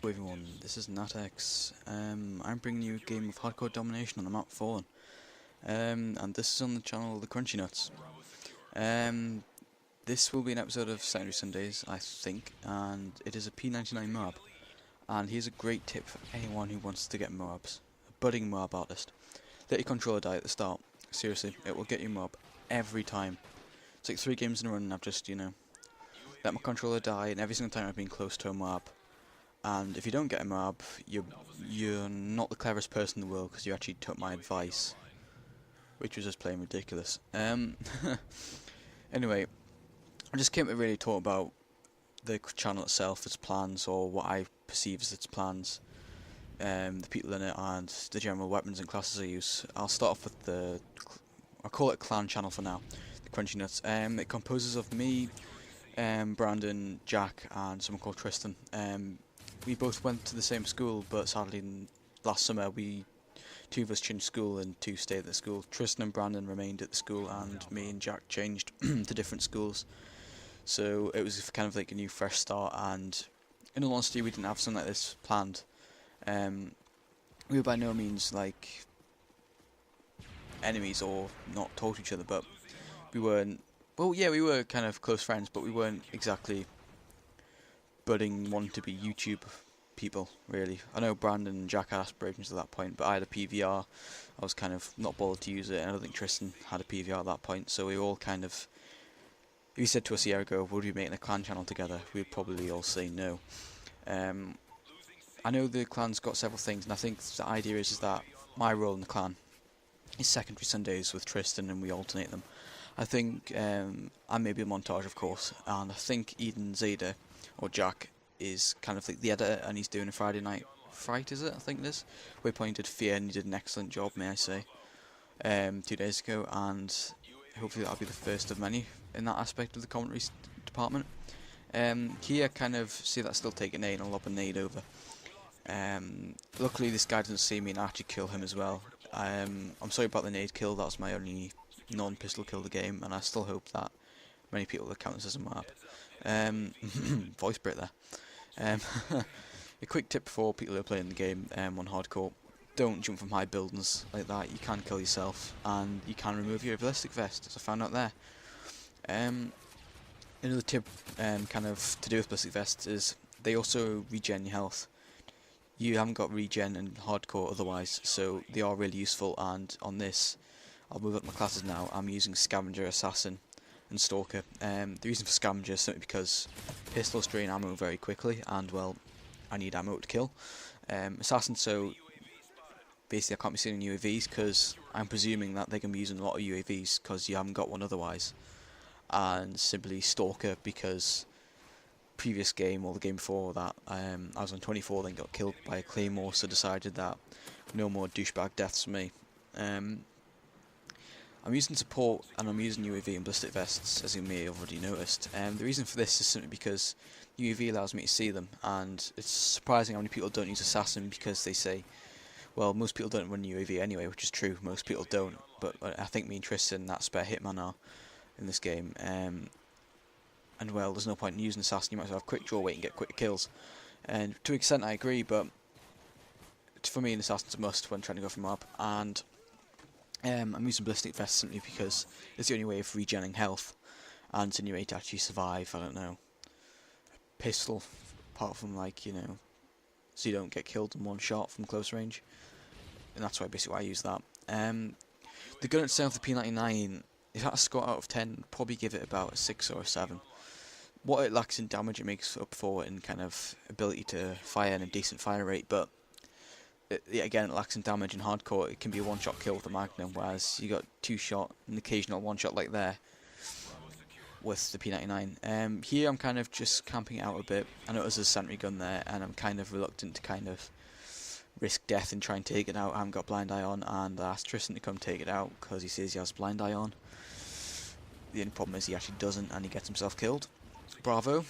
Hello everyone, this is Nat Ekks. I'm bringing you a game of Hardcore Domination on the map Fallen. And this is on the channel The Crunchy Nuts. This will be an episode of Saturday Sundays, I think, and it is a P99 MOAB. And here's a great tip for anyone who wants to get MOABs. A budding MOAB artist. Let your controller die at the start. Seriously, it will get you MOAB every time. It's like 3 games in a row and I've just, let my controller die, and every single time I've been close to a MOAB. And if you don't get a MOAB, you're not the cleverest person in the world because you actually took my advice, which was just plain ridiculous. Anyway, I just came to really talk about the channel itself, its plans, or what I perceive as its plans, the people in it, and the general weapons and classes I use. I'll start off with I'll call it a clan channel for now, the Crunchy Nuts. It composes of me, Brandon, Jack, and someone called Tristan. We both went to the same school, but sadly last summer two of us changed school and 2 stayed at the school. Tristan and Brandon remained at the school, and me and Jack changed to different schools. So it was kind of like a new fresh start, and in all honesty we didn't have something like this planned. We were by no means like enemies or not talk to each other, but we weren't, well yeah, we were kind of close friends, but we weren't exactly budding wanting to be YouTube people, really. I know Brandon and Jack had aspirations at that point, but I had a PVR. I was kind of not bothered to use it, and I don't think Tristan had a PVR at that point, so we all kind of, if you said to us a year ago, would we be making a clan channel together, we'd probably all say no. I know the clan's got several things, and I think the idea is that my role in the clan is secondary Sundays with Tristan, and we alternate them. I think I may be a montage, of course, and I think Eden Zeta, or Jack, is kind of like the editor, and he's doing a Friday Night Fright, is it? I think it is. Waypointed Fear, and he did an excellent job, may I say, 2 days ago, and hopefully that'll be the first of many in that aspect of the commentary department. Here I kind of see that still take a nade and lob a nade over. Luckily this guy doesn't see me and I actually kill him as well. I'm sorry about the nade kill, that was my only non-pistol kill of the game, and I still hope that many people that count this as a MOAB. Voice break there. A quick tip for people who are playing the game on hardcore: don't jump from high buildings like that. You can kill yourself, and you can remove your ballistic vest, as I found out there. Another tip kind of to do with ballistic vests is they also regen your health. You haven't got regen in hardcore otherwise, so they are really useful, and on this, I'll move up my classes now. I'm using Scavenger, Assassin and Stalker. The reason for Scavenger is simply because pistols drain ammo very quickly, and well, I need ammo to kill. Assassin, so basically I can't be seeing UAVs because I'm presuming that they're going to be using a lot of UAVs because you haven't got one otherwise. And simply Stalker because previous game or the game before that I was on 24, then got killed by a claymore, so decided that no more douchebag deaths for me. I'm using support and I'm using UAV and ballistic vests, as you may have already noticed. The reason for this is simply because UAV allows me to see them, and it's surprising how many people don't use Assassin because they say, well, most people don't run UAV anyway, which is true, most people don't, but I think me and Tristan, that spare hitman, are in this game. And well, there's no point in using Assassin, you might as well have quick draw weight and get quick kills. And to an extent I agree, but for me an Assassin's a must when trying to go for MOAB, and I'm using ballistic vests simply because it's the only way of regenerating health, and it's the only way to actually survive, I don't know, a pistol, apart from like, so you don't get killed in one shot from close range, and that's why basically I use that. The gun itself, the P99, if I had to score out of 10, I'd probably give it about a 6 or a 7. What it lacks in damage it makes up for in kind of ability to fire and a decent fire rate, but again, it lacks in damage in hardcore. It can be a one-shot kill with a Magnum, whereas you got 2-shot, an occasional one-shot like there with the P99. Here I'm kind of just camping it out a bit. I know there's a sentry gun there, and I'm kind of reluctant to kind of risk death and try and take it out. I haven't got blind eye on, and I asked Tristan to come take it out because he says he has blind eye on. The only problem is he actually doesn't, and he gets himself killed. Bravo.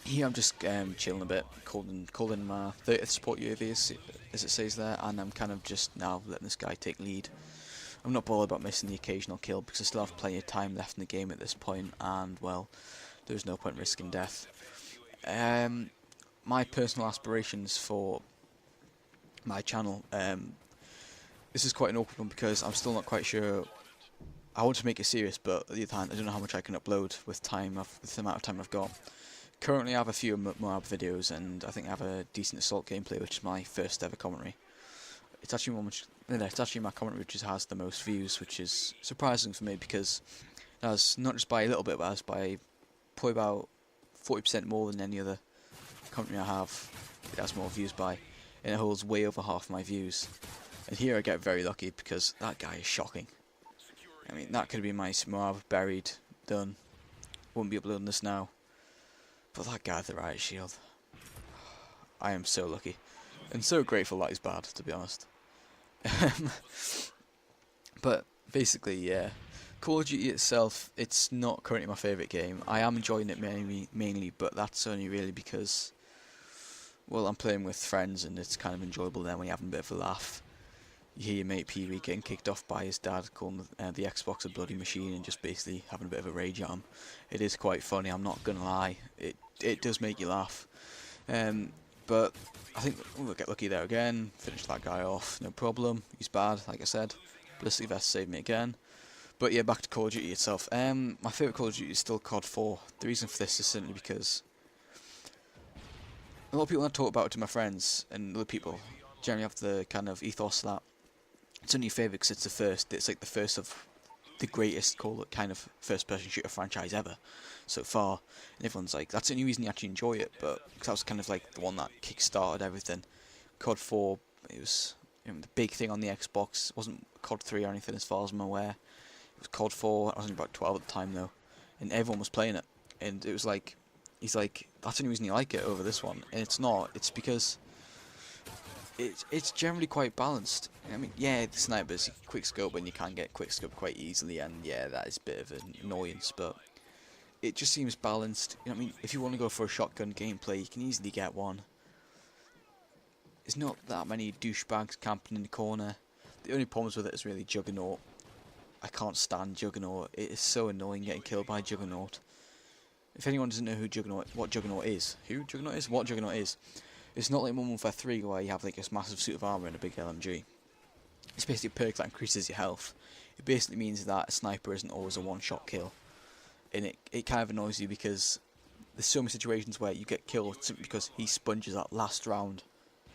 Here I'm just chilling a bit, called in my 30th support UAV as it says there, and I'm kind of just now letting this guy take lead. I'm not bothered about missing the occasional kill because I still have plenty of time left in the game at this point, and well, there's no point risking death. my personal aspirations for my channel, this is quite an awkward one because I'm still not quite sure. I want to make it serious, but at the other hand, I don't know how much I can upload with the amount of time I've got. Currently, I have a few MOAB videos, and I think I have a decent assault gameplay, which is my first ever commentary. It's actually it's actually my commentary which has the most views, which is surprising for me because it has not just by a little bit, but it has by probably about 40% more than any other commentary I have. It has more views by, and it holds way over half my views. And here I get very lucky because that guy is shocking. I mean, that could be my MOAB buried, done. Wouldn't be uploading this now. But that guy with the riot shield, I am so lucky. And so grateful that he's bad, to be honest. But basically, yeah. Call of Duty itself, it's not currently my favourite game. I am enjoying it mainly, but that's only really because, well, I'm playing with friends and it's kind of enjoyable then when you're having a bit of a laugh. You hear your mate Pee Wee getting kicked off by his dad, calling the Xbox a bloody machine and just basically having a bit of a rage at him. It is quite funny, I'm not gonna lie. It does make you laugh. But I think we'll get lucky there again, finish that guy off, no problem. He's bad, like I said. Ballistic Vest saved me again. But yeah, back to Call of Duty itself. My favourite Call of Duty is still COD 4. The reason for this is simply because a lot of people when I talk about it to my friends and other people generally have the kind of ethos that it's only your favourite because it's the first. It's like the first of the greatest kind of first-person shooter franchise ever so far. And everyone's like, that's the only reason you actually enjoy it. But cause that was kind of like the one that kick-started everything. COD 4, it was the big thing on the Xbox. It wasn't COD 3 or anything as far as I'm aware. It was COD 4. I was only about 12 at the time though, and everyone was playing it. And it was like, he's like, that's the only reason you like it over this one. And it's not. It's because it's generally quite balanced. I mean, yeah, the sniper's quick scope and you can get quick scope quite easily, and yeah, that is a bit of an annoyance, but it just seems balanced. You know what I mean? If you want to go for a shotgun gameplay, you can easily get one. There's not that many douchebags camping in the corner. The only problems with it is really Juggernaut. I can't stand Juggernaut. It is so annoying getting killed by Juggernaut. If anyone doesn't know what Juggernaut is, it's not like Modern Warfare 3 where you have like this massive suit of armour and a big LMG. It's basically a perk that increases your health. It basically means that a sniper isn't always a one-shot kill. And it kind of annoys you because there's so many situations where you get killed simply because he sponges that last round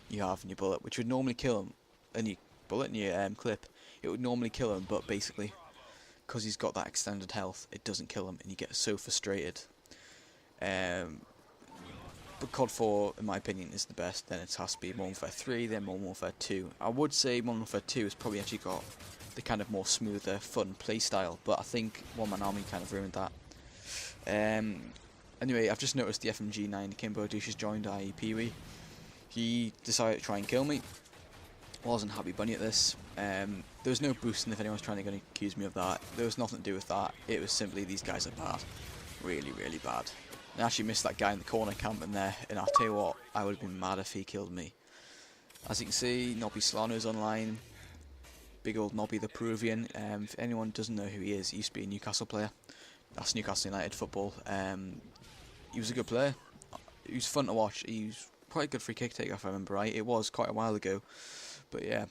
you have in your bullet, which would normally kill him. And your bullet in your clip, it would normally kill him, but basically, because he's got that extended health, it doesn't kill him, and you get so frustrated. But COD 4, in my opinion, is the best. Then it has to be Modern Warfare 3, then Modern Warfare 2. I would say Modern Warfare 2 has probably actually got the kind of more smoother, fun playstyle, but I think One Man Army kind of ruined that. Anyway, I've just noticed the FMG9 Kimbo douche has joined, i.e. Pee Wee. He decided to try and kill me. Wasn't happy bunny at this. There was no boosting if anyone's trying to accuse me of that. There was nothing to do with that. It was simply these guys are bad. Really, really bad. I actually missed that guy in the corner camping there, and I'll tell you what, I would have been mad if he killed me. As you can see, Nobby Solano's online. Big old Nobby the Peruvian. If anyone doesn't know who he is, he used to be a Newcastle player. That's Newcastle United football. He was a good player. He was fun to watch. He was quite a good free kick taker if I remember right. It was quite a while ago. But yeah,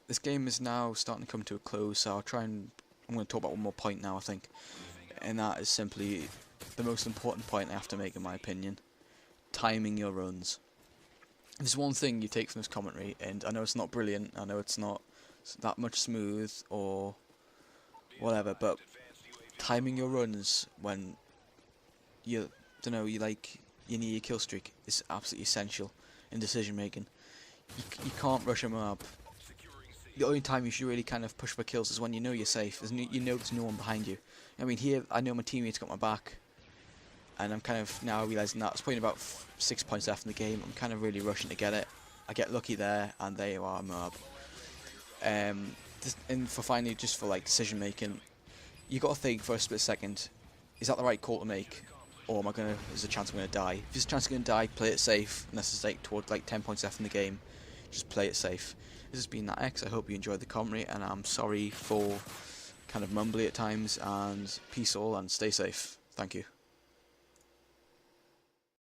this game is now starting to come to a close, so I'm going to talk about one more point now, I think. And that is simply the most important point I have to make, in my opinion. Timing your runs. There's one thing you take from this commentary, and I know it's not brilliant, I know it's not that much smooth or whatever, but timing your runs when you near your kill streak is absolutely essential in decision making. You can't rush a MOAB. The only time you should really kind of push for kills is when you know you're safe. You know there's no one behind you. I mean, here I know my teammate's got my back, and I'm kind of now realising that it's probably about 6 points left in the game. I'm kind of really rushing to get it. I get lucky there, and there you are, MOAB. And for finally, just for like decision making, you got to think for a split second: is that the right call to make, or is there a chance I'm gonna die? If there's a chance I'm gonna die, play it safe. Unless it's like towards like 10 points left in the game, just play it safe. This has been Nat Ekks. I hope you enjoyed the commentary, and I'm sorry for kind of mumbly at times. And peace all, and stay safe. Thank you.